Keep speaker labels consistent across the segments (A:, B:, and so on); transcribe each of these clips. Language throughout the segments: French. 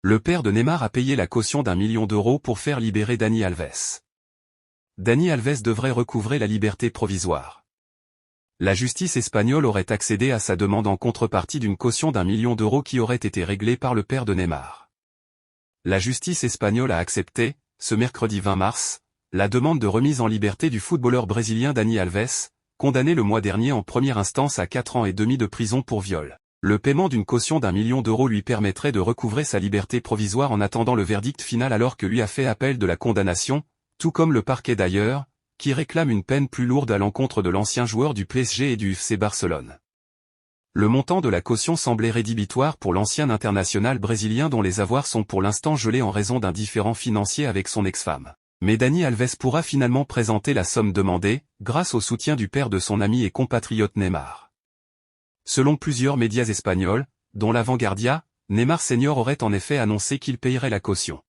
A: Le père de Neymar a payé la caution d'1 million d'euros pour faire libérer Dani Alves. Dani Alves devrait recouvrer la liberté provisoire. La justice espagnole aurait accédé à sa demande en contrepartie d'une caution d'1 million d'euros qui aurait été réglée par le père de Neymar. La justice espagnole a accepté, ce mercredi 20 mars, la demande de remise en liberté du footballeur brésilien Dani Alves, condamné le mois dernier en première instance à 4 ans et demi de prison pour viol. Le paiement d'une caution d'1 million d'euros lui permettrait de recouvrer sa liberté provisoire en attendant le verdict final alors que lui a fait appel de la condamnation, tout comme le parquet d'ailleurs, qui réclame une peine plus lourde à l'encontre de l'ancien joueur du PSG et du FC Barcelone. Le montant de la caution semblait rédhibitoire pour l'ancien international brésilien dont les avoirs sont pour l'instant gelés en raison d'un différend financier avec son ex-femme. Mais Dani Alves pourra finalement présenter la somme demandée, grâce au soutien du père de son ami et compatriote Neymar. Selon plusieurs médias espagnols, dont La Vanguardia, Neymar Senior aurait en effet annoncé qu'il payerait la caution.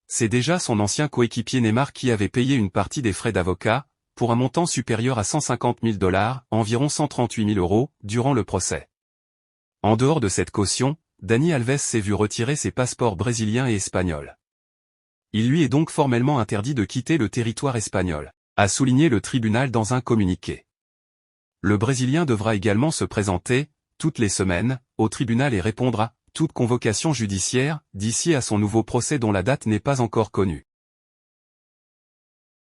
A: C'est déjà son ancien coéquipier Neymar qui avait payé une partie des frais d'avocat, pour un montant supérieur à 150 000 $, environ 138 000 €, durant le procès. En dehors de cette caution, Dani Alves s'est vu retirer ses passeports brésiliens et espagnols. Il lui est donc formellement interdit de quitter le territoire espagnol, a souligné le tribunal dans un communiqué. Le Brésilien devra également se présenter, toutes les semaines, au tribunal et répondre à toute convocation judiciaire, d'ici à son nouveau procès dont la date n'est pas encore connue.